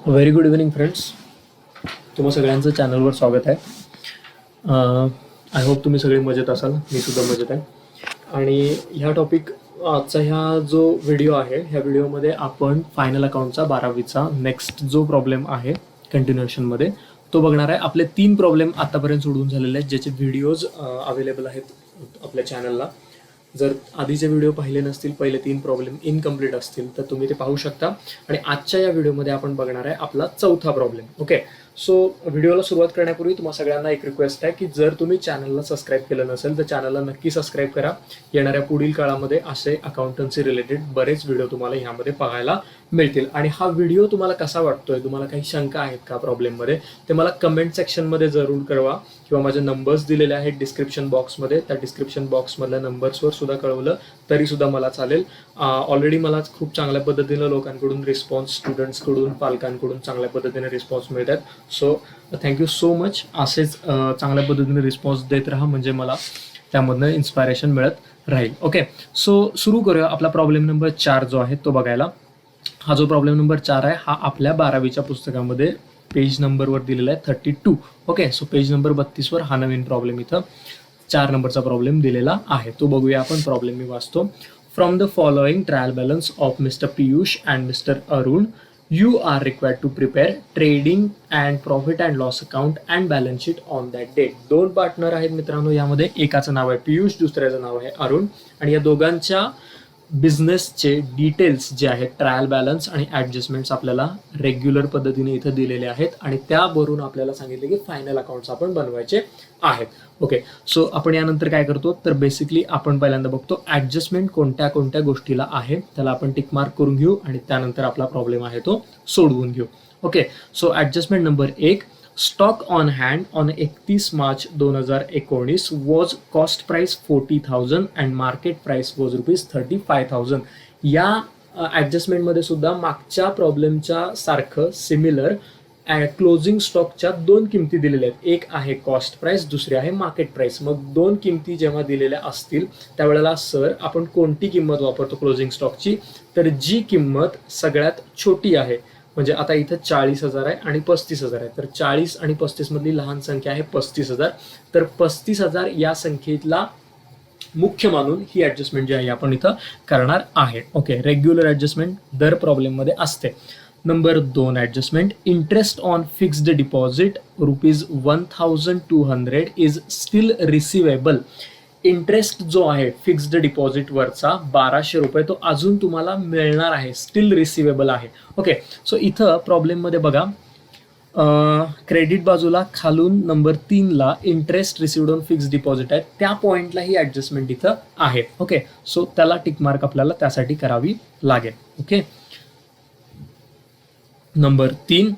Very good evening friends. तुम्हा सगळ्यांचं चॅनलवर स्वागत आहे. आय होप तुम्ही सगळे मजेत असाल. मी सुद्धा मजेत आहे. आणि आजचा ह्या जो व्हिडिओ आहे, ह्या व्हिडिओमध्ये आपण फायनल अकाउंटचा 12वीचा नेक्स्ट जो प्रॉब्लेम आहे कंटिन्युएशनमध्ये तो बघणार आहे. आपले 3 प्रॉब्लेम आतापर्यंत सोडवून झालेले आहेत, ज्याचे व्हिडिओज अवेलेबल आहेत आपल्या चॅनलला. जर आधीचे व्हिडिओ पाहिले नसतील, पहिले 3 प्रॉब्लेम इनकम्प्लीट असतील, तर तुम्ही ते पाहू शकता. आणि आजच्या या व्हिडिओमध्ये आपण बघणार आहे आपला 4था प्रॉब्लेम. ओके, सो व्हिडिओला सुरुवात करण्यापूर्वी तुम्हा सगळ्यांना एक रिक्वेस्ट आहे की जर तुम्ही चॅनलला सबस्क्राईब केलं नसेल तर चॅनलला नक्की सबस्क्राईब करा. येणाऱ्या पुढील काळामध्ये असे अकाउंटन्सी रिलेटेड बरेच व्हिडिओ तुम्हाला ह्यामध्ये पाहायला मिळतील. आणि हा व्हिडिओ तुम्हाला कसा वाटतोय, तुम्हाला काही शंका आहेत का प्रॉब्लेममध्ये, ते मला कमेंट सेक्शनमध्ये जरूर कळवा. किंवा माझे नंबर्स दिलेले आहेत डिस्क्रिप्शन बॉक्समध्ये, त्या डिस्क्रिप्शन बॉक्समधल्या नंबर्सवर सुद्धा कळवलं तरी सुद्धा मला चालेल. ऑलरेडी मला खूप चांगल्या पद्धतीनं लोकांकडून रिस्पॉन्स, स्टुडंट्सकडून, पालकांकडून चांगल्या पद्धतीने रिस्पॉन्स मिळतात. So thank you so much. असेच चांगल्या पद्धतीने रिस्पॉन्स देत राहा, म्हणजे मला त्यामधनं इन्स्पायरेशन मिळत राहील. ओके, सो सुरू करूया आपला प्रॉब्लेम नंबर 4 जो आहे तो बघायला. हा जो प्रॉब्लेम नंबर 4 आहे हा आपल्या 12वीच्या पुस्तकामध्ये पेज नंबरवर दिलेला आहे 32. ओके, सो पेज नंबर 32वर हा नवीन प्रॉब्लेम इथं 4 नंबरचा प्रॉब्लेम दिलेला आहे. तो बघूया आपण. प्रॉब्लेम मी वाचतो. From the following trial balance of Mister Piyush and Mister Arun, you are required to prepare trading and profit and loss account and balance sheet on that date. 2 partner आहेत मित्रांनो यामध्ये. एकाचं नाव आहे पियुष, दुसऱ्याचं नाव आहे अरुण. आणि या दोघांच्या बिझनेसचे डिटेल्स जे आहेत, ट्रायल बॅलन्स आणि ॲडजस्टमेंट्स आपल्याला रेग्युलर पद्धतीने इथं दिलेले आहेत. आणि त्यावरून आपल्याला सांगितले की फायनल अकाउंट्स आपण बनवायचे आहेत. ओके, सो आपण यानंतर काय करतो तर बेसिकली आपण पहिल्यांदा बघतो ॲडजस्टमेंट कोणत्या कोणत्या गोष्टीला आहे, त्याला आपण टिक मार्क करून घेऊ आणि त्यानंतर आपला प्रॉब्लेम आहे तो सोडवून घेऊ. Okay, so adjustment number 1, stock on hand on 31 March 2019 was cost price 40,000 and market price was ₹35,000. या ॲडजस्टमेंटमध्ये सुद्धा मागच्या प्रॉब्लेमच्या सारखं सिमिलर क्लोजिंग स्टॉकच्या 2 किमती दिलेल्या आहेत. एक आहे कॉस्ट प्राइस, दुसरी आहे मार्केट प्राइस. मग 2 किमती जेव्हा दिलेल्या असतील त्यावेळेला सर आपण कोणती किंमत वापरतो क्लोजिंग स्टॉकची, तर जी किंमत सगळ्यात छोटी आहे. म्हणजे आता इथं 40,000 आहे आणि 35,000 आहे, तर 40 आणि 35 मधली लहान संख्या आहे 35,000. तर 35,000 या संख्येतला मुख्य मानून ही ॲडजस्टमेंट जी आहे आपण इथं करणार आहे. ओके, रेग्युलर ॲडजस्टमेंट दर प्रॉब्लेममध्ये असते. Number 2 adjustment, interest on fixed deposit ₹1,200 is steel receivable. Interest जो आहे फिक्स्ड डिपॉझिटवरचा ₹1,200 तो अजून तुम्हाला मिळणार आहे, स्टील रिसिवेबल आहे. ओके, सो इथं प्रॉब्लेममध्ये बघा, क्रेडिट बाजूला खालून नंबर 3ला interest received on fixed deposit आहे, त्या पॉईंटला ही ॲडजस्टमेंट इथं आहे. ओके, सो त्याला टिकमार्क आपल्याला त्यासाठी करावी लागेल. Okay, number 3,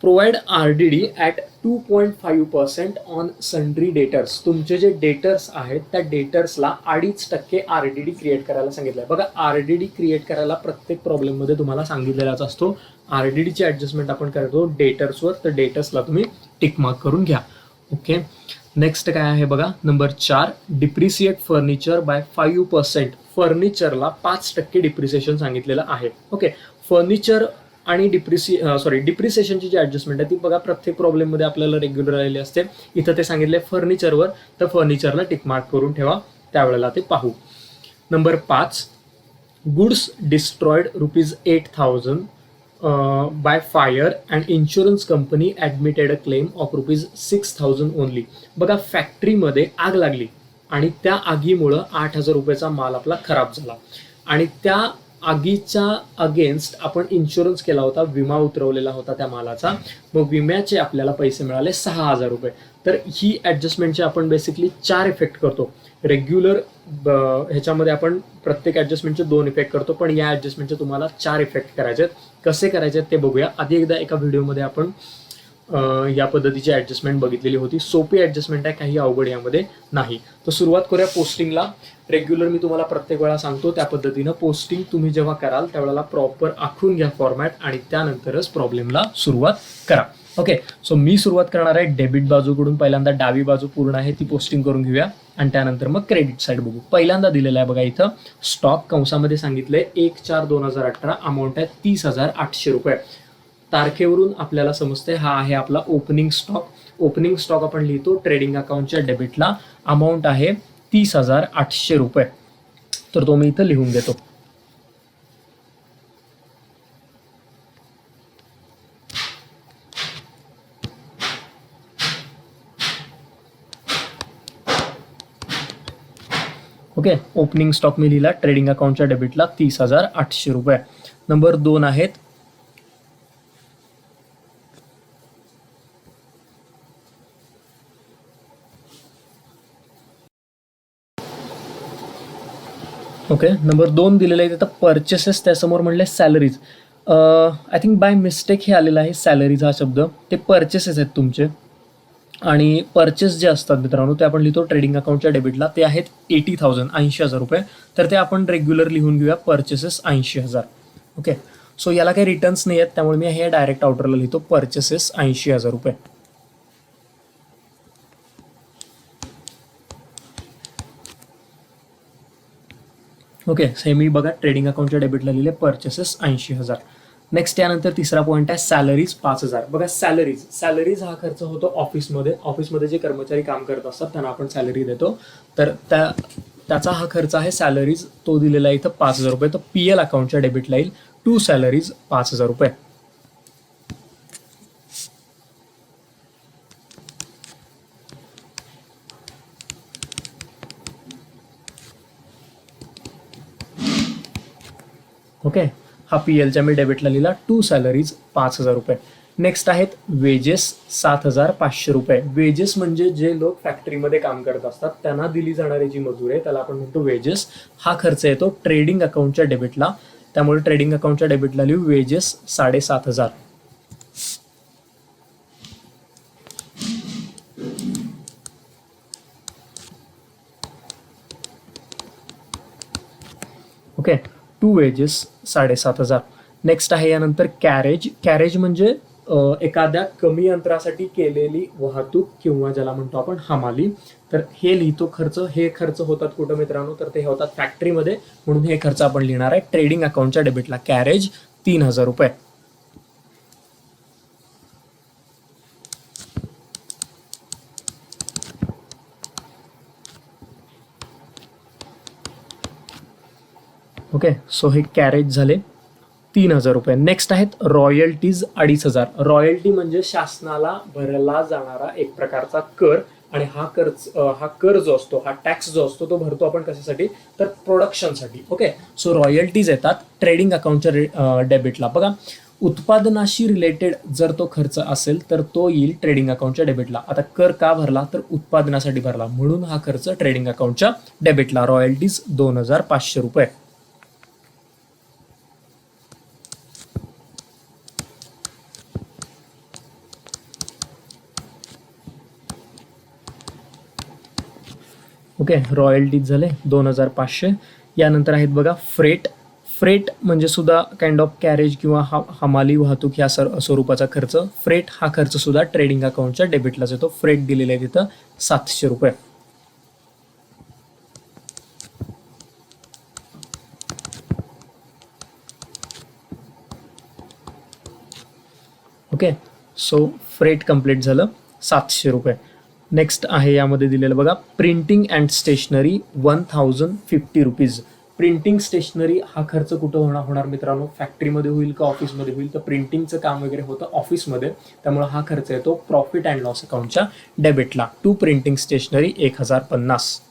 provide RDD at 2.5% on sundry debtors. तुमचे जे डेटर्स आहेत त्या डेटर्सला 2.5% RDD क्रिएट करायला सांगितलं आहे. बघा, RDD क्रिएट करायला प्रत्येक प्रॉब्लेममध्ये तुम्हाला सांगितलेलाच असतो. RDDची ॲडजस्टमेंट आपण करतो डेटर्सवर, तर डेटर्सला तुम्ही टिक मार्क करून घ्या. ओके, नेक्स्ट काय आहे बघा, नंबर 4, डिप्रिसिएट फर्निचर बाय 5%. फर्निचरला 5% डिप्रिसिएशन सांगितलेलं आहे. ओके, फर्निचर आणि डिप्रिसिएशनची जी ॲडजस्टमेंट आहे ती बघा प्रत्येक प्रॉब्लेममध्ये आपल्याला रेग्युलर आलेली असते. इथं ते सांगितले फर्निचरवर, तर फर्निचरला टिकमार्क करून ठेवा, त्यावेळेला ते पाहू. Number 5, goods destroyed ₹8,000 by fire and insurance company admitted a claim of ₹6,000 only. बघा, फॅक्टरीमध्ये आग लागली आणि त्या आगीमुळं ₹8,000चा माल आपला खराब झाला आणि त्या आगीच्या अगेन्स्ट आपण इन्शुरन्स केला होता, विमा उतरवलेला होता त्या मालाचा. मग विम्याचे आपल्याला पैसे मिळाले ₹6,000. तर ही ॲडजस्टमेंटचे आपण बेसिकली 4 इफेक्ट करतो. रेग्युलर ह्याच्यामध्ये आपण प्रत्येक ॲडजस्टमेंटचे 2 इफेक्ट करतो, पण या ॲडजस्टमेंटचे तुम्हाला 4 इफेक्ट करायचे आहेत. कसे करायचे आहेत ते बघूया. आधी एकदा एका व्हिडिओमध्ये आपण या पद्धतीची ॲडजस्टमेंट बघितलेली होती. सोपी ॲडजस्टमेंट आहे, काही अवघड यामध्ये नाही. तर सुरुवात करूया पोस्टिंगला. रेग्युलर मी तुम्हाला प्रत्येक वेळा सांगतो त्या पद्धतीनं पोस्टिंग तुम्ही जेव्हा कराल त्यावेळेला प्रॉपर आखून घ्या फॉर्मॅट आणि त्यानंतरच प्रॉब्लेमला सुरुवात करा. ओके, सो मी सुरुवात करणार आहे डेबिट बाजूकडून. पहिल्यांदा डावी बाजू पूर्ण आहे ती पोस्टिंग करून घेऊया आणि त्यानंतर मग क्रेडिट साईड बघू. पहिल्यांदा दिलेला आहे बघा इथं स्टॉक कंसामध्ये सांगितलंय 1/4/2018, अमाऊंट आहे ₹30,800. तारखेवरून आपल्याला समजते हा आहे आपला ओपनिंग स्टॉक. ओपनिंग स्टॉक आपण लिहितो ट्रेडिंग अकाउंटच्या डेबिटला. अमाऊंट आहे 30,800 रुपये. तर तो मी इथं लिहून देतो. ओके, ओपनिंग स्टॉक मी लिहिला ट्रेडिंग अकाउंटच्या डेबिटला 30,800 रुपये. नंबर 2 आहेत ओके, नंबर 2 दिलेलं आहे तिथं परचेसेस, त्यासमोर म्हणले salaries. I think by mistake हे आलेलं आहे सॅलरीज हा शब्द. ते परचेसेस आहेत तुमचे. आणि परचेस जे असतात मित्रांनो ते आपण लिहितो ट्रेडिंग अकाउंटच्या डेबिटला. ते आहेत 80,000 80,000 रुपये. तर ते आपण रेग्युलर लिहून घेऊया परचेसेस 80,000. ओके, सो याला काही रिटर्न्स नाही आहेत त्यामुळे मी हे डायरेक्ट आउटरला लिहितो परचेसेस 80,000 रुपये. ओके, सेमी बघा ट्रेडिंग अकाउंटच्या डेबिटला लिहिले परचेसेस 80,000. नेक्स्ट यानंतर तिसरा पॉईंट आहे सॅलरीज 5,000. बघा सॅलरीज हा खर्च होतो ऑफिसमध्ये जे कर्मचारी काम करत असतात त्यांना आपण सॅलरी देतो. तर त्याचा हा खर्च आहे सॅलरीज, तो दिलेला आहे इथं 5,000 रुपये. तर PL अकाउंटच्या डेबिटला येईल टू सॅलरीज 5,000 रुपये. ओके, हा PLच्या मी डेबिटला लिहिला टू सॅलरीज 5,000 रुपये. नेक्स्ट आहेत वेजेस 7,500 रुपये. वेजेस म्हणजे जे लोक फॅक्टरीमध्ये काम करत असतात त्यांना दिली जाणारी जी मजूर आहे त्याला आपण म्हणतो वेजेस. हा खर्च येतो ट्रेडिंग अकाउंटच्या डेबिटला, त्यामुळे ट्रेडिंग अकाउंटच्या डेबिटला लिहू wages 7,500. Okay, to wages 7,500. Next आहे यानंतर कॅरेज म्हणजे एखाद्या कमी अंतरासाठी केलेली वाहतूक किंवा ज्याला म्हणतो आपण हमाली. तर हे लिहितो खर्च. हे खर्च होतात कुठं मित्रांनो, तर ते होतात फॅक्टरीमध्ये, म्हणून हे खर्च आपण लिहिणार आहे ट्रेडिंग अकाउंटच्या डेबिटला. कॅरेज 3,000 रुपये. ओके, सो हे कॅरेज झाले 3,000 रुपये. नेक्स्ट आहेत रॉयल्टीज 2,500. रॉयल्टी म्हणजे शासनाला भरला जाणारा एक प्रकारचा कर. आणि हा कर जो असतो, हा टॅक्स जो असतो तो भरतो आपण कशासाठी, तर प्रोडक्शनसाठी. ओके, सो रॉयल्टीज येतात ट्रेडिंग अकाउंटच्या डेबिटला. बघा, उत्पादनाशी रिलेटेड जर तो खर्च असेल तर तो येईल ट्रेडिंग अकाउंटच्या डेबिटला. आता कर का भरला, तर उत्पादनासाठी भरला, म्हणून हा खर्च ट्रेडिंग अकाउंटच्या डेबिटला. रॉयल्टीज 2,500 रुपये. ओके, रॉयल्टीज झाले 2,500. यानंतर आहेत बघा फ्रेट म्हणजे सुद्धा काइंड ऑफ कॅरेज किंवा हमाली वाहतूक या स्वरूपाचा खर्च. फ्रेट हा खर्च सुद्धा ट्रेडिंग अकाउंटच्या डेबिटलाच येतो. फ्रेट दिलेला आहे तिथं 700 रुपये. ओके, सो फ्रेट कंप्लीट झालं 700 रुपये. नेक्स्ट आहे यामध्ये दिलेलं बघा printing and stationery 1,050 rupees. Printing stationery हा खर्च कुठं होणार मित्रांनो, फॅक्टरीमध्ये होईल का ऑफिसमध्ये होईल, तर प्रिंटिंगचं काम वगैरे होतं ऑफिसमध्ये, त्यामुळे हा खर्च येतो प्रॉफिट अँड लॉस अकाउंटच्या डेबिटला. To printing stationery 1,050.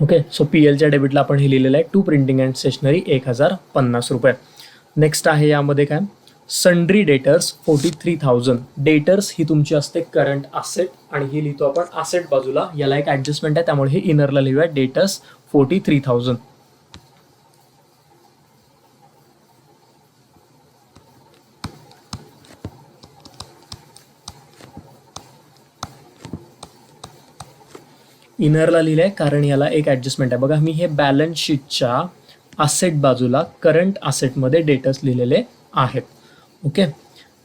Okay, so PLच्या डेबिटला आपण हे लिहिलेलं आहे टू प्रिंटिंग अँड स्टेशनरी 1,050 रुपये. नेक्स्ट आहे यामध्ये काय सन्ड्री डेटर्स 43,000. डेटर्स ही तुमची असते करंट असेट आणि ही लिहितो आपण असेट बाजूला. याला एक ॲडजस्टमेंट आहे त्यामुळे हे इनरला लिहूया डेटर्स 43,000. इनरला लिहिलंय कारण याला एक ॲडजस्टमेंट आहे. बघा, मी हे बॅलन्स शीटच्या असेट बाजूला करंट असेटमध्ये डेटर्स लिहिलेले आहेत. ओके,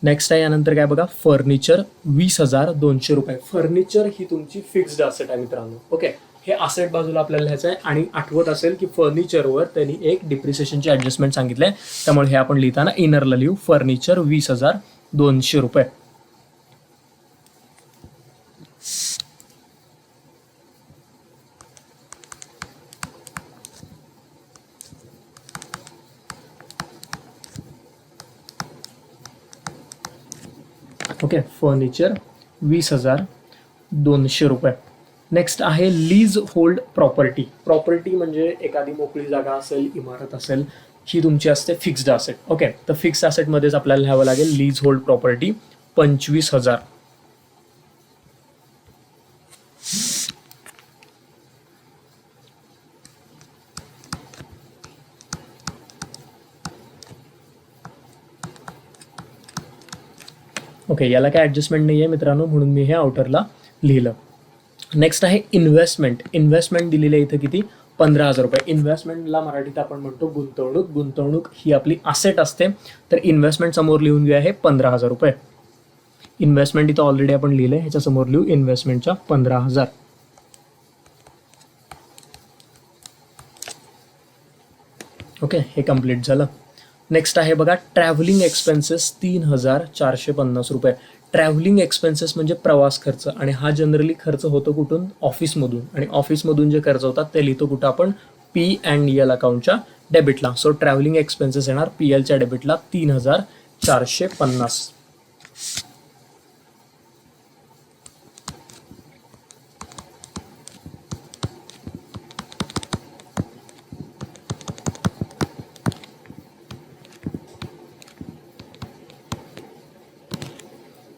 नेक्स्ट आहे यानंतर काय बघा, फर्निचर 20,200 रुपये. फर्निचर ही तुमची फिक्स्ड असेट आहे मित्रांनो. ओके, हे असेट बाजूला आपल्याला लिहायचं आहे. आणि आठवत असेल की फर्निचरवर त्यांनी एक डिप्रिसिएशनची ॲडजस्टमेंट सांगितलंय, त्यामुळे हे आपण लिहिताना इनरला लिहू, फर्निचर 20,200 रुपये. ओके, फर्निचर 20,200 रुपये. नेक्स्ट आहे लीज होल्ड प्रॉपर्टी. प्रॉपर्टी म्हणजे एखादी मोकळी जागा असेल, इमारत असेल, ही तुमची असते फिक्स्ड असेट. ओके, तर फिक्स्ड असेटमध्येच आपल्याला लिहावं लागेल लीज होल्ड प्रॉपर्टी 25,000. ओके, याला काय ॲडजस्टमेंट नाही आहे मित्रांनो, म्हणून मी हे आउटरला लिहिलं. नेक्स्ट आहे इन्व्हेस्टमेंट. इन्व्हेस्टमेंट दिलेली आहे इथं किती, 15,000 रुपये. इन्व्हेस्टमेंटला मराठीत आपण म्हणतो गुंतवणूक. गुंतवणूक ही आपली असेट असते, तर इन्व्हेस्टमेंट समोर लिहून घेऊया हे 15,000 रुपये. इन्व्हेस्टमेंट इथं ऑलरेडी आपण लिहिलंय, ह्याच्या समोर लिहू इन्व्हेस्टमेंटच्या 15,000. ओके, हे कम्प्लीट झालं. नेक्स्ट आहे बघा ट्रॅव्हलिंग एक्सपेन्सेस 3,450 रुपये. ट्रॅव्हलिंग एक्सपेन्सेस म्हणजे प्रवास खर्च, आणि हा जनरली खर्च होतो कुठून, ऑफिसमधून. आणि ऑफिसमधून जे खर्च होतात ते लिहितो कुठं आपण, P&L अकाउंटच्या डेबिटला. सो ट्रॅव्हलिंग एक्सपेन्सेस येणार PLच्या डेबिटला 3,450.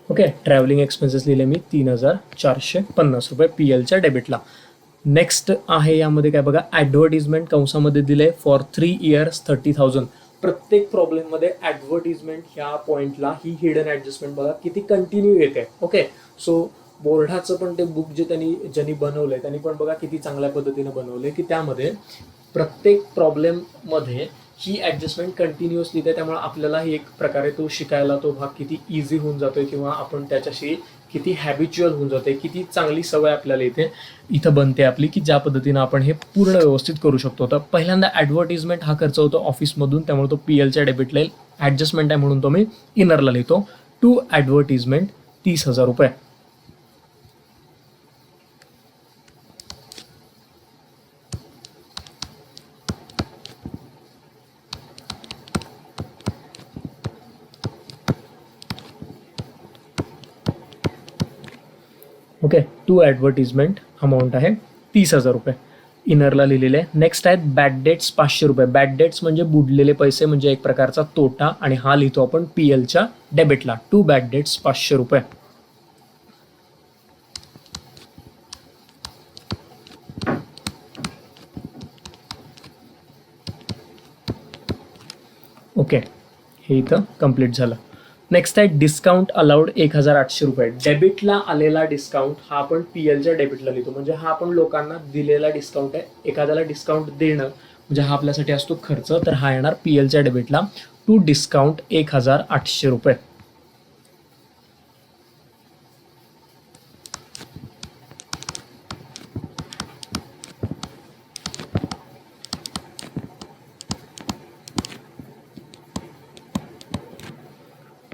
ओके, ट्रॅव्हलिंग एक्सपेन्सेस लिहिले मी 3,450 रुपये PLच्या डेबिटला. नेक्स्ट आहे यामध्ये काय बघा, ॲडव्हर्टिजमेंट कंसामध्ये दिले फॉर 3 years 30,000. प्रत्येक प्रॉब्लेममध्ये ॲडव्हर्टिजमेंट ह्या पॉईंटला ही हिडन ॲडजस्टमेंट बघा किती कंटिन्यू येते. ओके, सो बोर्डाचं पण ते बुक जे ज्यांनी बनवलंय त्यांनी पण बघा किती चांगल्या पद्धतीने बनवलंय की त्यामध्ये प्रत्येक प्रॉब्लेममध्ये ही ॲडजस्टमेंट कंटिन्युअसली येते. त्यामुळे आपल्यालाही एक प्रकारे तो शिकायला तो भाग किती इझी होऊन जातोय, किंवा आपण त्याच्याशी किती हॅबिच्युअल होऊन जाते, किती चांगली सवय आपल्याला इथं बनते आपली, की ज्या पद्धतीनं आपण हे पूर्ण व्यवस्थित करू शकतो. तर पहिल्यांदा ॲडव्हर्टिजमेंट हा खर्च होतो ऑफिसमधून, त्यामुळे तो PLच्या डेबिटला येईल. ॲडजस्टमेंट आहे म्हणून तो मी इनरला लिहितो. टू ॲडव्हर्टिजमेंट 30,000 रुपये. ओके, टू ॲडव्हर्टिजमेंट अमाऊंट आहे 30,000 रुपये. इनरला लिहिलेले आहे. नेक्स्ट आहेत बॅड डेट्स 500 रुपये. बॅड डेट्स म्हणजे बुडलेले पैसे, म्हणजे एक प्रकारचा तोटा, आणि हा लिहितो आपण PLच्या डेबिटला. टू बॅड डेट्स 500 रुपये. ओके, हे इथं कम्प्लीट झालं. नेक्स्ट आहे डिस्काउंट अलाउड 1,800 रुपये. डेबिटला आलेला डिस्काउंट हा आपण PLच्या डेबिटला लिहितो, म्हणजे हा आपण लोकांना दिलेला डिस्काउंट आहे. एखाद्याला डिस्काउंट देणं म्हणजे हा आपल्यासाठी असतो खर्च, तर हा येणार PLच्या डेबिटला. टू डिस्काउंट 1,800 रुपये.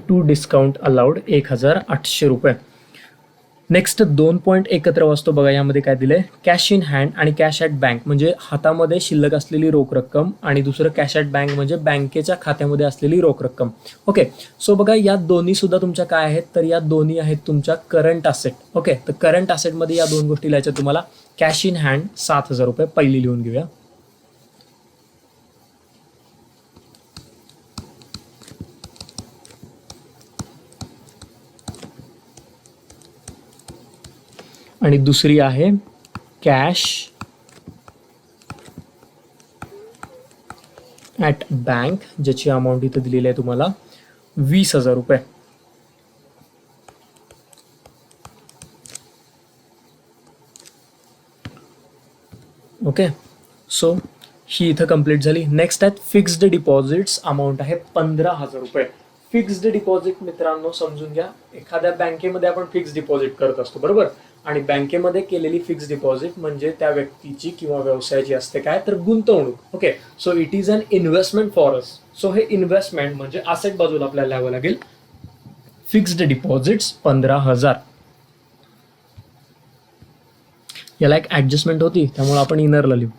टू डिस्काउंट अलाउड 1,800 रुपये. नेक्स्ट 2 पॉईंट एकत्र वाचतो बघा. यामध्ये काय दिलंय, कॅश इन हँड आणि कॅश ॲट बँक म्हणजे हातामध्ये शिल्लक असलेली रोख रक्कम, आणि दुसरं कॅश ॲट बँक म्हणजे बँकेच्या खात्यामध्ये असलेली रोख रक्कम. ओके, सो बघा या दोन्ही सुद्धा तुमच्या काय आहेत, तर या दोन्ही आहेत तुमच्या करंट असेट. ओके, तर करंट असेटमध्ये या दोन गोष्टी लिहायच्या तुम्हाला. कॅश इन हँड 7,000 रुपये पहिली लिहून घेऊया. आणि दुसरी आहे कॅश ॲट बँक, ज्याची अमाऊंट इथं दिलेली आहे तुम्हाला 20,000 रुपये. ओके, सो ही इथं कंप्लीट झाली. नेक्स्ट आहेत फिक्स्ड डिपॉझिट्स, अमाऊंट आहे 15,000 रुपये. फिक्स्ड डिपॉझिट मित्रांनो समजून घ्या, एखाद्या बँकेमध्ये आपण फिक्स्ड डिपॉझिट करत असतो बरोबर, आणि बँकेमध्ये केलेली फिक्स्ड डिपॉझिट म्हणजे त्या व्यक्तीची किंवा व्यवसायाची असते काय तर गुंतवणूक. Okay, so it is an investment for us. So हे इन्व्हेस्टमेंट म्हणजे असेट बाजूला आपल्याला लिहावं लागेल. Fixed deposits 15,000. याला एक ऍडजस्टमेंट होती त्यामुळे आपण इनरला लिहू.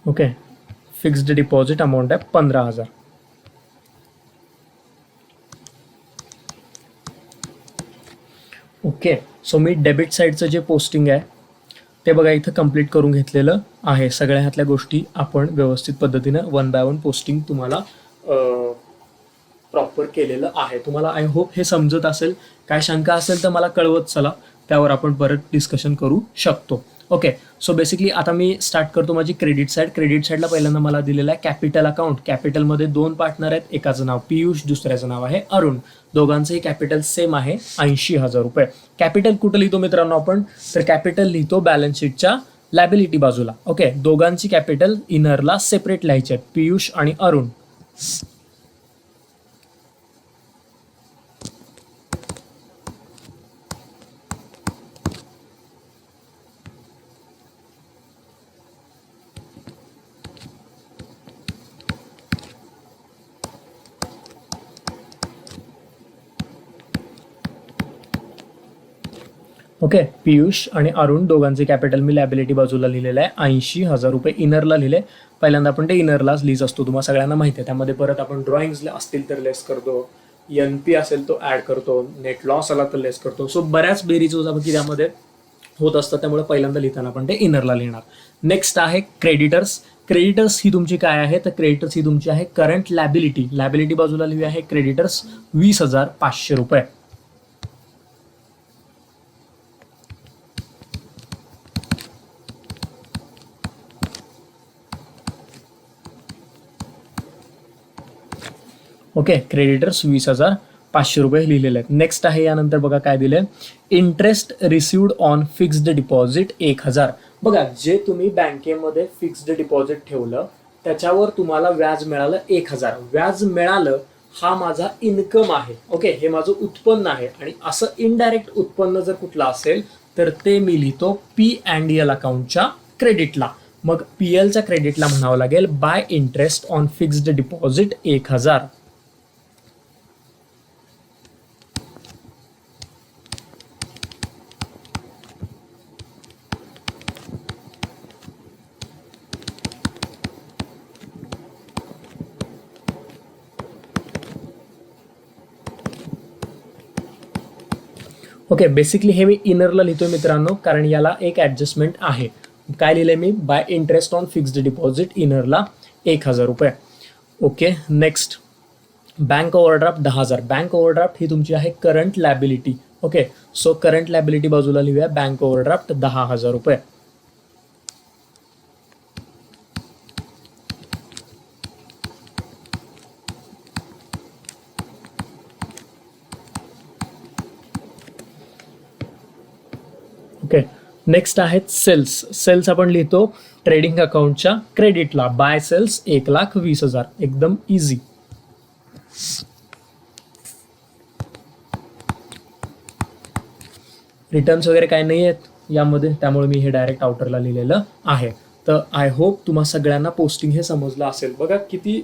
ओके, फिक्स्ड डिपॉझिट अमाऊंट आहे 15,000. ओके, सो मी डेबिट साईडचं जे पोस्टिंग आहे ते बघा इथं कंप्लीट करून घेतलेलं आहे. सगळ्या ह्यातल्या गोष्टी आपण व्यवस्थित पद्धतीनं 1 बाय 1 पोस्टिंग तुम्हाला प्रॉपर केलेलं आहे. तुम्हाला आय होप हे समजत असेल. काय शंका असेल तर मला कळवत चला, त्यावर आपण परत डिस्कशन करू शकतो. ओके, सो बेसिकली आता मी स्टार्ट करतो माझी क्रेडिट साईड. क्रेडिट साईडला पहिल्यांदा मला दिलेलं आहे कॅपिटल अकाउंट. कॅपिटलमध्ये 2 पार्टनर आहेत, एकाचं नाव पियुष, दुसऱ्याचं नाव आहे अरुण. दोघांचंही कॅपिटल सेम आहे 80,000 रुपये. कॅपिटल कुठं लिहितो मित्रांनो आपण, तर कॅपिटल लिहितो बॅलन्स शीटच्या लॅबिलिटी बाजूला. ओके, दोघांची कॅपिटल इनरला सेपरेट लिहायचे आहेत, पियुष आणि अरुण. ओके, पियुष आणि अरुण दोघांचे कॅपिटल मी लॅबिलिटी बाजूला लिहिलेलं आहे 80,000 रुपये. इनरला लिहिले. पहिल्यांदा आपण ते इनरलाच लिहित असतो, तुम्हाला सगळ्यांना माहिती आहे. त्यामध्ये परत आपण ड्रॉइंग्स असतील तर लेस करतो, NP असेल तो ऍड करतो, नेट लॉस आला तर लेस करतो. सो बऱ्याच बेरीज की त्यामध्ये होत असतात, त्यामुळे पहिल्यांदा लिहिताना आपण ते इनरला लिहिणार. नेक्स्ट आहे क्रेडिटर्स. क्रेडिटर्स ही तुमची काय आहे तर क्रेडिटर्स ही तुमची आहे करंट लॅबिलिटी. लॅबिलिटी बाजूला लिहूया आहे क्रेडिटर्स 20,500 रुपये. ओके, क्रेडिटर्स 20,500 रुपये लिहिलेले आहेत. नेक्स्ट आहे यानंतर बघा काय दिले, interest received on fixed deposit 1,000. बघा, जे तुम्ही बँकेमध्ये फिक्स्ड डिपॉझिट ठेवलं त्याच्यावर तुम्हाला व्याज मिळालं 1,000. व्याज मिळालं हा माझा इन्कम आहे. ओके, हे माझं उत्पन्न आहे. आणि असं इनडायरेक्ट उत्पन्न जर कुठलं असेल तर ते मी लिहितो P&L अकाउंटच्या क्रेडिटला. मग PLच्या क्रेडिटला म्हणावं लागेल bye interest on fixed deposit 1,000. Okay, basically हे मी इनरला लिहितोय मित्रांनो, कारण याला एक ऍडजस्टमेंट आहे. काय लिहिलंय मी, by interest on fixed deposit इनरला 1,000 रुपये. Okay, next bank overdraft 10,000. Bank overdraft ही तुमची आहे current liability. Okay, so current liability बाजूला लिहूया बँक ओव्हरड्राफ्ट 10,000 रुपये. ओके, नेक्स्ट आहेत सेल्स. सेल्स आपण लिहितो ट्रेडिंग अकाउंटच्या क्रेडिटला बाय सेल्स 1,20,000. एकदम इझी. रिटर्न्स वगैरे काय नाही आहेत यामध्ये, त्यामुळे मी हे डायरेक्ट आउटरला लिहिलेलं आहे. तर आय होप तुम्हा सगळ्यांना पोस्टिंग हे समजलं असेल. बघा किती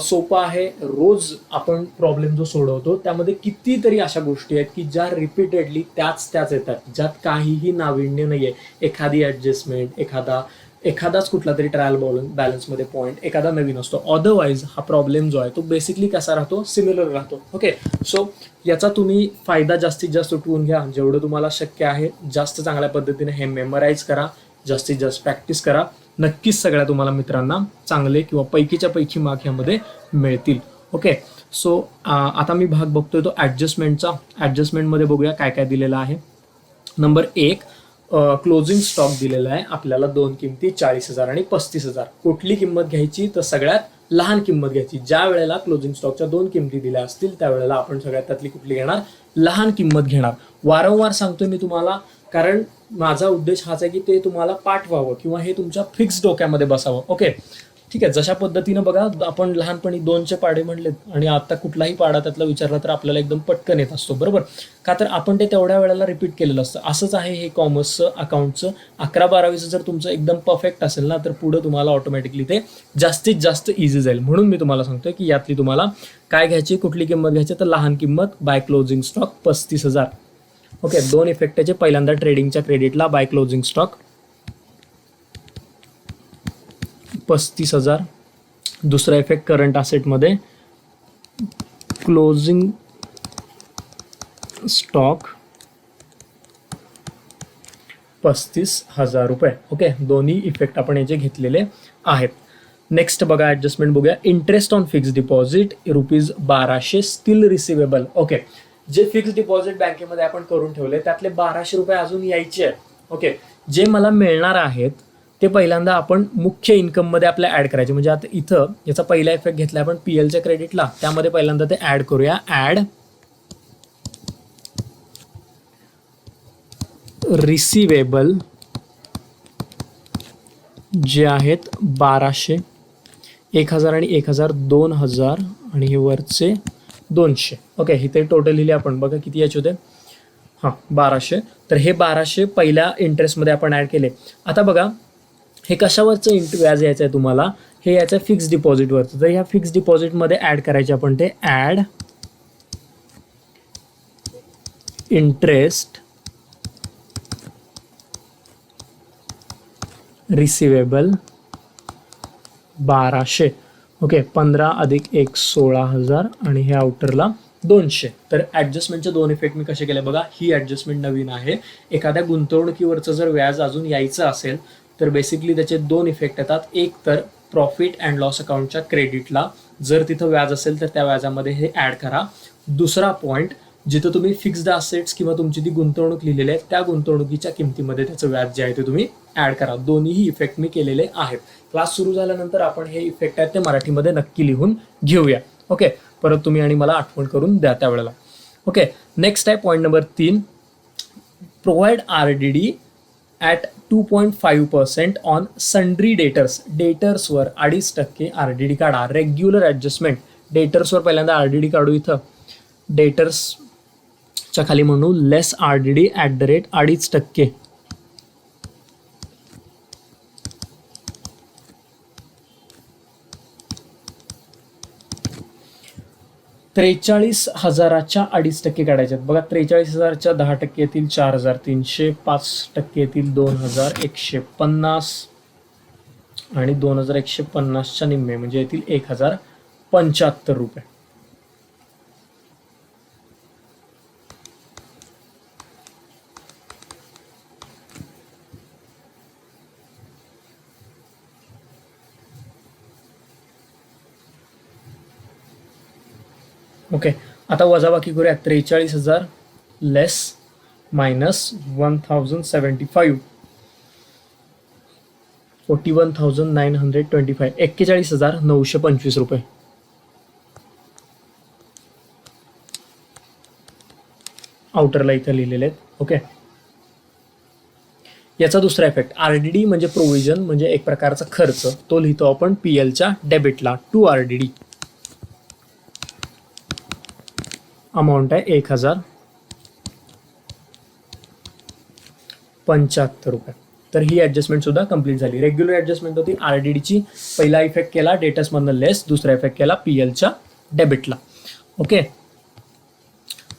सोपं आहे. रोज आपण प्रॉब्लेम जो सोडवतो त्यामध्ये कितीतरी अशा गोष्टी आहेत की ज्या रिपीटेडली त्याच येतात, ज्यात काहीही नाविन्य नाही आहे. एखादी ॲडजस्टमेंट, एखादाच कुठला तरी ट्रायल बॅलन्समध्ये पॉईंट एखादा नवीन असतो. अदरवाईज हा प्रॉब्लेम जो आहे तो बेसिकली कसा राहतो, सिमिलर राहतो. ओके, सो याचा तुम्ही फायदा जास्तीत जास्त उठवून घ्या. जेवढं तुम्हाला शक्य आहे जास्त चांगल्या पद्धतीने हे मेमराईज करा, जास्तीत जास्त प्रॅक्टिस करा. नक्कीच सगळ्या तुम्हाला मित्रांना चांगले किंवा पैकीच्या पैकी मार्क ह्यामध्ये मिळतील. ओके, सो आता मी भाग बघतोय तो ॲडजस्टमेंटचा. ॲडजस्टमेंटमध्ये बघूया काय काय दिलेलं आहे. नंबर 1, क्लोजिंग स्टॉक दिलेला आहे आपल्याला 2 किमती 40,000 आणि 35,000. कुठली किंमत घ्यायची तर सगळ्यात लहान किंमत घ्यायची. ज्या वेळेला क्लोजिंग स्टॉकच्या 2 किमती दिल्या असतील त्यावेळेला आपण सगळ्यात त्यातली कुठली घेणार, लहान किंमत घेणार. वारंवार सांगतोय मी तुम्हाला, कारण माझा उद्देश हाच आहे की ते तुम्हाला पाठ व्हावं किंवा हे तुमच्या फिक्स डोक्यामध्ये बसावं. ओके, ठीक आहे. जशा पद्धतीनं बघा, आपण लहानपणी 2चे पाढे म्हणलेत आणि आता कुठलाही पाढा त्यातला विचारला तर आपल्याला एकदम पटकन येत असतो, बरोबर. का तर आपण ते तेवढ्या वेळेला रिपीट केलेलं असतं. असंच आहे हे कॉमर्सचं, अकाउंटचं. 11-12वीचं जर तुमचं एकदम परफेक्ट असेल ना, तर पुढं तुम्हाला ऑटोमॅटिकली ते जास्तीत जास्त इझी जाईल. म्हणून मी तुम्हाला सांगतोय की यातली तुम्हाला काय घ्यायची, कुठली किंमत घ्यायची, तर लहान किंमत by closing stock 35,000. Okay, 2 effect त्याचे. पहिल्यांदा ट्रेडिंगच्या क्रेडिटला बाय क्लोजिंग स्टॉक 35,000. दुसरा इफेक्ट करंट असेटमध्ये क्लोजिंग स्टॉक 35,000 रुपये. ओके, दोन्ही इफेक्ट आपण याचे घेतलेले आहेत. नेक्स्ट बघा, ॲडजस्टमेंट बघूया. Interest on fix deposit ₹1200 steel receivable. Okay, जे फिक्स डिपॉझिट बँकेमध्ये आपण करून ठेवले त्यातले ₹1200 अजून यायचे आहेत. ओके, जे मला मिळणार आहेत ते पहिल्यांदा आपण मुख्य इन्कममध्ये आपल्या ॲड करायचे. म्हणजे आता इथं याचा पहिला इफेक्ट घेतला आपण PLच्या क्रेडिटला, त्यामध्ये पहिल्यांदा ते ॲड करूया. ॲड रिसिवेबल जे आहेत 1200, 1000 आणि 1000, 2000 आणि हे वरचे 200. ओके, इथे टोटल लिहिले आपण. बघा किती याचे होते, हां 1200. तर हे 1200 पहिल्या इंटरेस्टमध्ये आपण ॲड केले. आता बघा, हे कशावरचं व्याज यायचं आहे तुम्हाला, हे याचं आहे फिक्स डिपॉझिटवरचं. तर ह्या फिक्स डिपॉझिटमध्ये ॲड करायचे आपण ते ॲड इंटरेस्ट रिसिवेबल 1200. ओके, 15 अधिक 1 16,000 आणि हे आउटरला 200. तर ॲडजस्टमेंटचे 2 इफेक्ट मी कसे केले बघा. ही ॲडजस्टमेंट नवीन आहे. एखाद्या गुंतवणुकीवरचं जर व्याज अजून यायचं असेल तर बेसिकली त्याचे 2 इफेक्ट येतात. एक तर प्रॉफिट अँड लॉस अकाउंटच्या क्रेडिटला जर तिथं व्याज असेल तर त्या व्याजामध्ये हे ॲड करा. दुसरा पॉईंट, जिथं तुम्ही फिक्स्ड असेट्स किंवा तुमची ती गुंतवणूक लिहिलेली आहे त्या गुंतवणुकीच्या किमतीमध्ये त्याचं व्याज जे आहे ते तुम्ही ॲड करा. दोन्हीही इफेक्ट मी केलेले आहेत. क्लास सुरू झाल्यानंतर आपण हे इफेक्ट आहेत ते मराठीमध्ये नक्की लिहून घेऊया. ओके, परत तुम्ही आणि मला आठवण करून द्या त्यावेळेला. ओके, नेक्स्ट आहे point number 3. Provide RDD at 2.5% on sundry debtors. डेटर्सवर 2.5% RDD काढा. Regular adjustment. डेटर्सवर पहिल्यांदा RDD काढू. इथं डेटर्सच्या खाली म्हणू less RDD at the rate 2.5%. $43,000च्या 2.5% काढायच्यात. बघा, 43,000च्या 10% येतील 4,300, 5% येतील 2,150 आणि 2,150च्या निम्मे म्हणजे येतील 1,075 रुपये. ओके, आता वजाबाकी करूया. 43,000 लेस मायनस 1,075, 41,925, 41,925 रुपये. आउटरला इथं लिहिलेले आहेत. ओके, याचा दुसरा इफेक्ट RDD म्हणजे प्रोव्हिजन, म्हणजे एक प्रकारचा खर्च. तो लिहितो आपण PLच्या डेबिटला. टू RDD अमाऊंट आहे 1,075 रुपये. तर ही ॲडजस्टमेंट सुद्धा कंप्लीट झाली. रेग्युलर ॲडजस्टमेंट होती. RDDची पहिला इफेक्ट केला डेटर्समधनं लेस, दुसरा इफेक्ट केला PLच्या डेबिटला. ओके,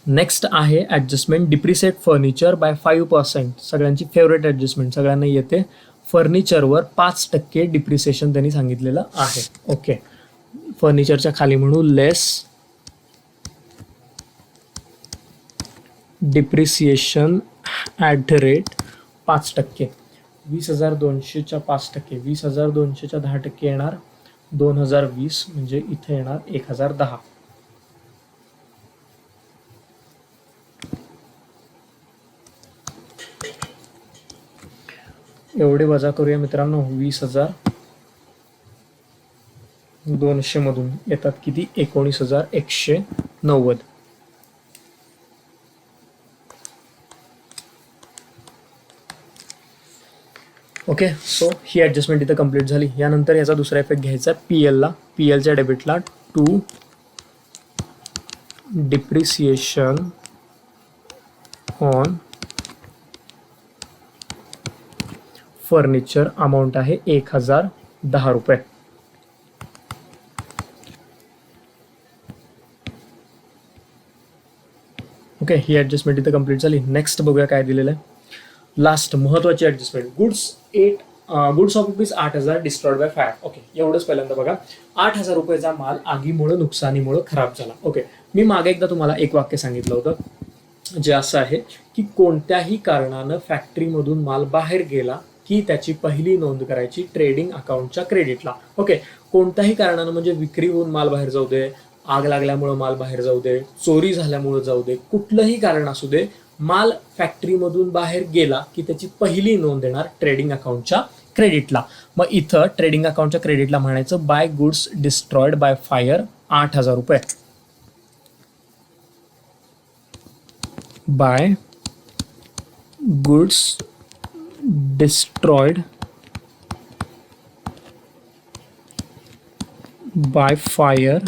नेक्स्ट आहे ॲडजस्टमेंट डिप्रिसिएट फर्निचर बाय 5%. सगळ्यांची फेवरेट ॲडजस्टमेंट, सगळ्यांना येते. फर्निचरवर 5% डिप्रिसिएशन त्यांनी सांगितलेलं आहे. ओके, फर्निचरच्या खाली म्हणू लेस डिप्रिसिएशन ॲट द रेट 5%. 20,200च्या 5%, 20,200च्या 10% येणार 2,020, म्हणजे इथे येणार 1,010. एवढे वजा करूया मित्रांनो. 20,000 200 मधून येतात किती? 19,190. ओके, सो ही ॲडजस्टमेंट इथं कंप्लीट झाली. यानंतर याचा दुसरा इफेक्ट घ्यायचा PLला. PLच्या डेबिटला to depreciation on furniture. Amount आहे 1,010 रुपये. ओके, ही ॲडजस्टमेंट इथं कंप्लीट झाली. नेक्स्ट बघूया काय दिलेलं आहे. लास्ट महत्त्वाची adjustment, goods of rupees 8,000 destroyed by fire. Okay, एवढंच पहिल्यांदा बघा. 8,000 रुपयाचा माल आगीमुळं नुकसानीमुळं खराब झाला. ओके, मी मागे एकदा तुम्हाला एक वाक्य सांगितलं होतं जे असं आहे की कोणत्याही कारणानं फॅक्टरीमधून माल बाहेर गेला की त्याची पहिली नोंद करायची ट्रेडिंग अकाउंटच्या क्रेडिटला. ओके, कोणत्याही कारणानं म्हणजे विक्री होऊन माल बाहेर जाऊ दे, आग लागल्यामुळं माल बाहेर जाऊ दे, चोरी झाल्यामुळं जाऊ दे, कुठलंही कारण असू दे, माल फॅक्टरीमधून बाहेर गेला की त्याची पहिली नोंद देणार ट्रेडिंग अकाउंटच्या क्रेडिटला. मग इथं ट्रेडिंग अकाउंटच्या क्रेडिटला म्हणायचं by goods destroyed by fire 8,000 रुपये. By goods destroyed by fire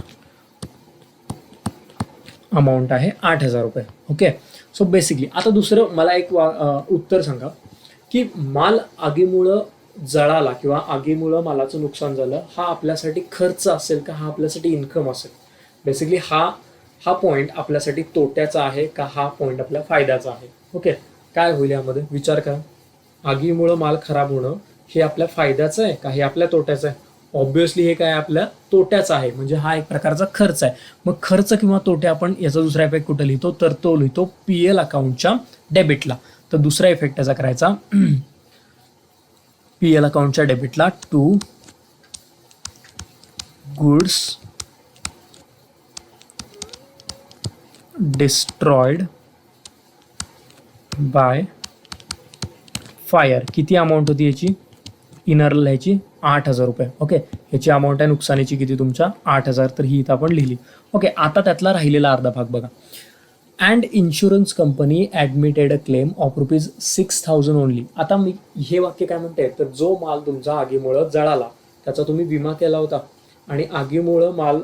amount आहे 8,000 रुपये. ओके, सो बेसिकली आता दुसरं मला एक उत्तर सांगा की माल आगीमुळं जळाला किंवा आगीमुळं मालाचं नुकसान झालं, हा आपल्यासाठी खर्च असेल का हा आपल्यासाठी इन्कम असेल? बेसिकली हा पॉईंट आपल्यासाठी तोट्याचा आहे का हा पॉईंट आपल्या फायद्याचा आहे? ओके, काय होईल यामध्ये विचार करा. आगीमुळं माल खराब होणं हे आपल्या फायद्याचं आहे का हे आपल्या तोट्याचं आहे? ऑब्व्हियसली हे काय आपल्या तोट्याचा आहे, म्हणजे हा एक प्रकारचा खर्च आहे. मग खर्च किंवा तोटे आपण याचा दुसरा इफेक्ट कुठं लिहितो तर तो लिहितो PL अकाउंटच्या डेबिटला. तर दुसरा इफेक्ट त्याचा करायचा PL अकाउंटच्या डेबिटला to goods destroyed by fire. किती अमाऊंट होती याची? इनरला लिहायची 8,000 रुपये. ओके, ह्याची अमाऊंट आहे नुकसानीची किती तुमच्या? 8,000. तर ही इथं आपण लिहिली. ओके, आता त्यातला राहिलेला अर्धा भाग बघा. And insurance company admitted a claim of rupees 6,000 only. आता मी हे वाक्य काय म्हणते तर जो माल तुमचा आगीमुळं जळाला त्याचा तुम्ही विमा केला होता आणि आगीमुळं माल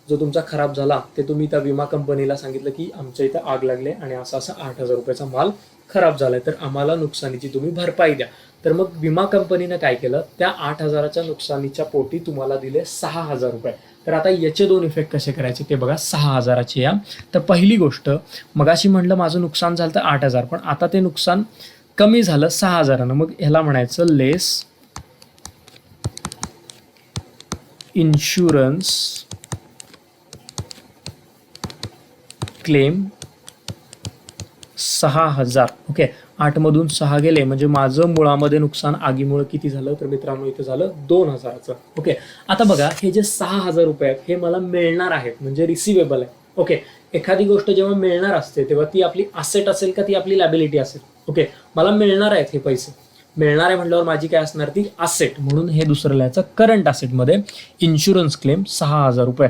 जो तुमचा खराब झाला ते तुम्ही त्या विमा कंपनीला सांगितलं की आमच्या इथं आग लागले आणि असा 8,000 रुपयाचा माल खराब झालाय तर आम्हाला नुकसानीची तुम्ही भरपाई द्या. तर मग विमा कंपनीनं काय केलं, त्या 8,000च्या नुकसानीच्या पोटी तुम्हाला दिले 6,000 रुपये. तर आता याचे दोन इफेक्ट कसे करायचे ते बघा. 6,000चे या. तर पहिली गोष्ट, मगाशी म्हटलं माझं नुकसान झालं तर 8,000, पण आता ते नुकसान कमी झालं 6,000. मग ह्याला म्हणायचं लेस इन्शुरन्स क्लेम 6,000. ओके, 8 मधून 6 गेले म्हणजे माझं मुळामध्ये नुकसान आगीमुळे किती झालं तर मित्रांनो इथं झालं 2,000चं. ओके, आता बघा हे जे 6,000 रुपये आहेत हे मला मिळणार आहेत म्हणजे रिसिवेबल आहे. ओके, एखादी गोष्ट जेव्हा मिळणार असते तेव्हा ती आपली असेट असेल का ती आपली लायबिलिटी असेल? ओके, मला मिळणार आहेत हे पैसे, मिळणार आहे म्हटल्यावर माझी काय असणार ती असेट, म्हणून हे दुसरं लिहायचं करंट असेटमध्ये इन्शुरन्स क्लेम 6,000 रुपये.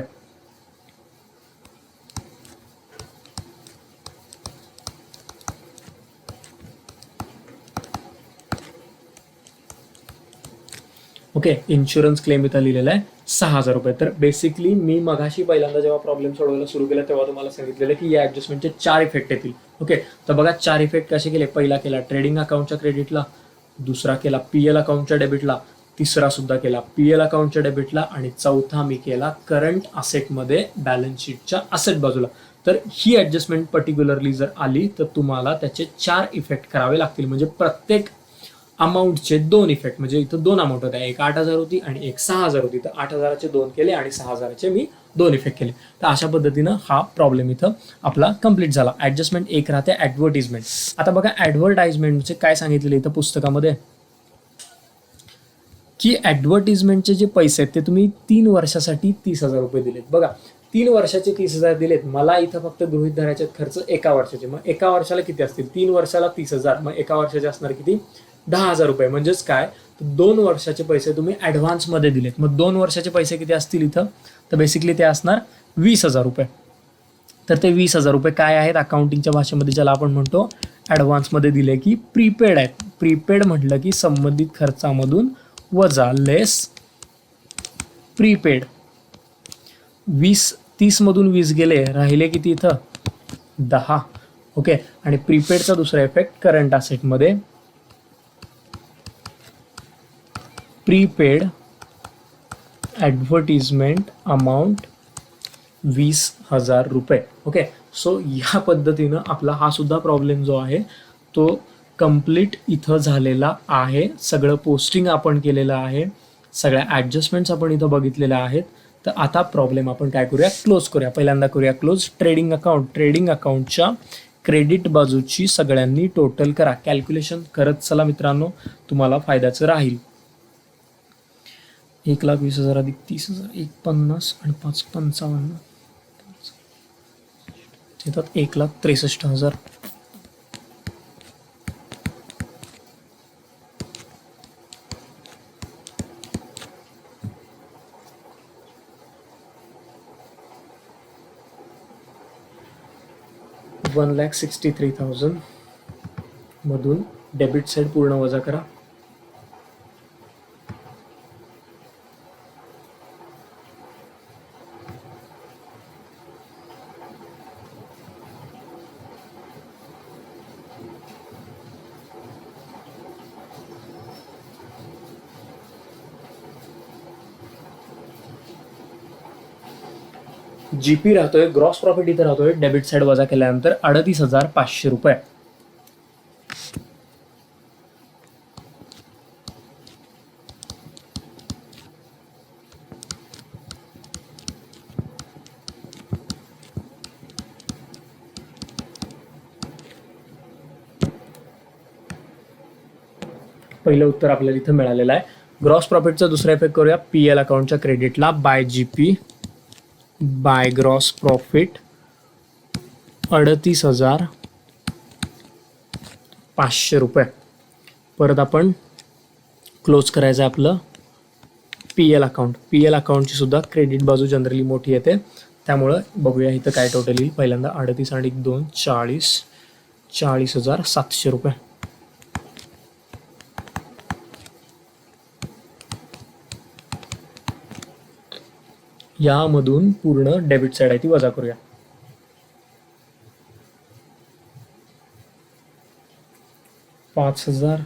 ओके, इन्शुरन्स क्लेम इथं लिहिलेला आहे 6,000 रुपये. तर बेसिकली मी मगाशी पहिल्यांदा जेव्हा प्रॉब्लेम सोडवायला सुरू केला तेव्हा तुम्हाला सांगितलेलं की या ॲडजस्टमेंटचे 4 इफेक्ट येतील. ओके, तर बघा 4 इफेक्ट कसे केले. पहिला केला ट्रेडिंग अकाउंटच्या क्रेडिटला, दुसरा केला PL अकाउंटच्या डेबिटला, तिसरा सुद्धा केला PL अकाउंटच्या डेबिटला आणि चौथा मी केला करंट असेटमध्ये बॅलन्स शीटच्या असेट बाजूला. तर ही ॲडजस्टमेंट पर्टिक्युलरली जर आली तर तुम्हाला त्याचे 4 इफेक्ट करावे लागतील. म्हणजे प्रत्येक अमाऊंटचे 2 इफेक्ट, म्हणजे इथं 2 अमाऊंट होत्या, एक 8,000 होती आणि एक 6,000 होती. तर 8,000चे 2 केले आणि 6,000चे मी 2 इफेक्ट केले. तर अशा पद्धतीनं हा प्रॉब्लेम इथं आपला कंप्लीट झाला. ॲडजस्टमेंट एक राहते ॲडव्हर्टिजमेंट. आता बघा ॲडव्हर्टाइजमेंटचे काय सांगितलेले इथं पुस्तकामध्ये की ॲडव्हर्टिजमेंटचे जे पैसे आहेत ते तुम्ही 3 वर्षासाठी 30,000 रुपये दिलेत. बघा 3 वर्षाचे 30,000 दिलेत. मला इथं फक्त गृहीत धरायचे खर्च एका वर्षाचे. मग एका वर्षाला किती असतील? 3 वर्षाला 30,000, मग एका वर्षाचे असणार किती? 10,000 रुपये. म्हणजेच काय, 2 वर्षाचे पैसे तुम्ही ॲडव्हान्समध्ये दिलेत. मग 2 वर्षाचे पैसे किती असतील इथं, तर बेसिकली ते असणार 20,000 रुपये. तर ते 20,000 रुपये काय आहेत अकाउंटिंगच्या भाषेमध्ये, ज्याला आपण म्हणतो ॲडव्हान्समध्ये दिले की प्रीपेड आहेत. प्रीपेड म्हटलं की संबंधित खर्चामधून वजा लेस प्रीपेड. 30मधून 20 गेले, राहिले किती इथं 10. ओके. आणि प्रीपेडचा दुसरा इफेक्ट करंट असेटमध्ये, प्रीपेड ॲडव्हर्टिजमेंट अमाऊंट 20,000 रुपये. ओके. सो ह्या पद्धतीनं आपला हा सुद्धा प्रॉब्लेम जो आहे तो कंप्लीट इथं झालेला आहे. सगळं पोस्टिंग आपण केलेलं आहे, सगळ्या ॲडजस्टमेंट्स आपण इथं बघितलेल्या आहेत. तर आता प्रॉब्लेम आपण काय करूया, क्लोज करूया. पहिल्यांदा करूया क्लोज ट्रेडिंग अकाउंट. ट्रेडिंग अकाउंटच्या क्रेडिट बाजूची सगळ्यांनी टोटल करा. कॅल्क्युलेशन करत चला मित्रांनो, तुम्हाला फायद्याचं राहील. 1,20,000 अधिक 30,000, 1,50 आणि 5 55 येतात 1,63,000. $1,63,000 मधून डेबिट साईड पूर्ण वजा करा. जीपी राहतोय, ग्रॉस प्रॉफिट इथे राहतोय डेबिट साईड वजा केल्यानंतर 38,500 रुपये. पहिलं उत्तर आपल्याला इथं मिळालेलं आहे. ग्रॉस प्रॉफिटचा दुसरा इफेक्ट करूया. पीएल अकाउंटच्या क्रेडिटला by GP by gross profit 38,500 रुपये. परत आपण क्लोज करायचं आहे आपलं पीएल अकाउंट. पीएल अकाउंटची सुद्धा क्रेडिट बाजू जनरली मोठी येते, त्यामुळं बघूया इथं काय टोटल येईल. पहिल्यांदा 38 आणि 2 40,700 रुपये. यामधून पूर्ण डेबिट साईड आहे ती वजा करूया. 5,000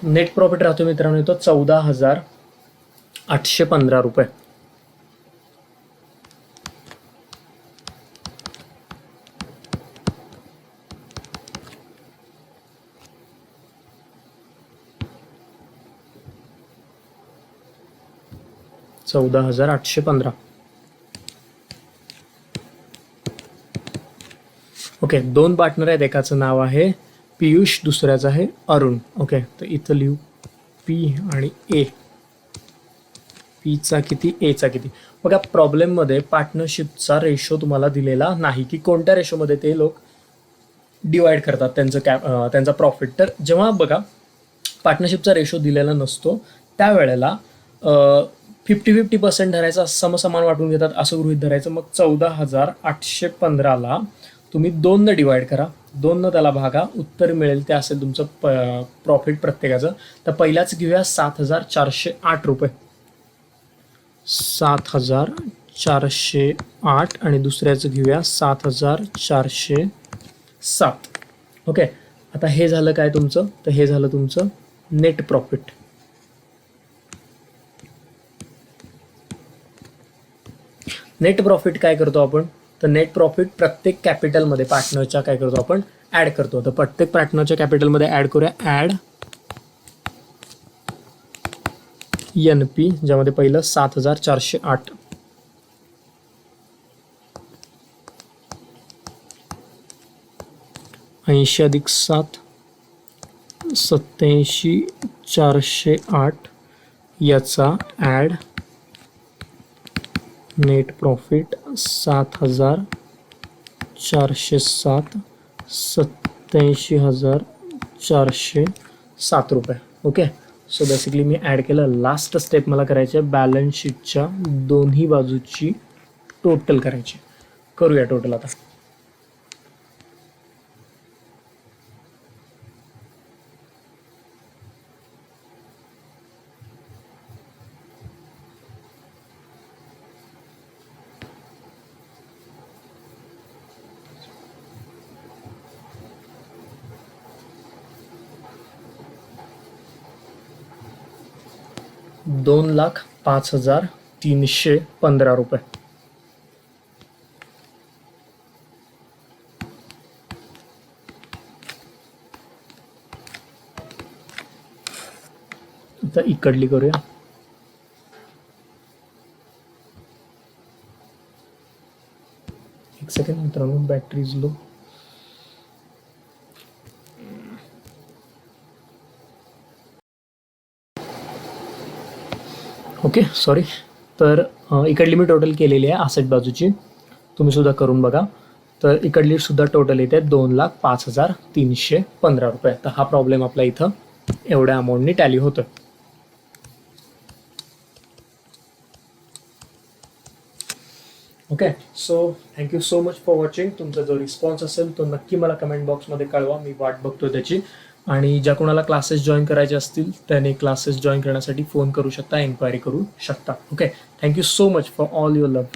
नेट प्रॉफिट राहतो मित्रांनो येतो 14,815 रुपये. $14,815. ओके. 2 पार्टनर आहेत, एकाचं नाव आहे पियुष, दुसऱ्याचं आहे अरुण. ओके. तर इथं लिहू पी आणि ए. पीचा किती, एचा किती. बघा प्रॉब्लेममध्ये पार्टनरशिपचा रेशो तुम्हाला दिलेला नाही की कोणत्या रेशोमध्ये ते लोक डिवाइड करतात त्यांचा प्रॉफिट. तर जेव्हा बघा पार्टनरशिपचा रेशो दिलेला नसतो त्यावेळेला 50-50% धरायचा, समसमान वाटून घेतात असं गृहीत धरायचं. मग 14,815ला तुम्ही 2ने डिवाइड करा, 2 त्याला भागा, उत्तर मिळेल ते असेल तुमचं प्रॉफिट प्रत्येकाचं. तर पहिल्याच घेऊया 7,408 रुपये. 7,408 आणि दुसऱ्याचं घेऊया 7,407. ओके. आता हे झालं काय तुमचं, तर हे झालं तुमचं नेट प्रॉफिट. नेट प्रॉफिट काय करतो आपण, तर नेट प्रॉफिट प्रत्येक कॅपिटलमध्ये पार्टनरच्या काय करतो आपण ॲड करतो. तर प्रत्येक पार्टनरच्या कॅपिटलमध्ये ॲड करूया. ॲड NP, ज्यामध्ये पहिलं 7,408, ऐंशी अधिक 7 87,408 याचा ॲड नेट प्रॉफिट 7,407 87,407 रुपये. ओके, सो बेसिकली मी ॲड केलं. लास्ट स्टेप मला करायची आहे बॅलन्स शीटच्या दोन्ही बाजूची टोटल करायची. करूया टोटल आता. ₹2,05,315 रुपये. आता इकडली करूया. एक सेकंड मित्रांनो, battery is low. Okay, sorry. तर इकडली मी टोटल केलेली आहे आसेट बाजूची, तुम्ही सुद्धा करून बघा. तर इकडली सुद्धा टोटल येते 2,05,315 रुपये. तर हा प्रॉब्लेम आपला इथं एवढ्या अमाऊंटनी टॅली होतं. Okay, so thank you so much for watching. तुमचा जो रिस्पॉन्स असेल तो नक्की मला कमेंट बॉक्समध्ये कळवा, मी वाट बघतो त्याची. आणि ज्या कोणाला क्लासेस जॉईन करायचे असतील त्याने क्लासेस जॉईन करण्यासाठी फोन करू शकता, एन्क्वायरी करू शकता. Okay, thank you so much for all your love.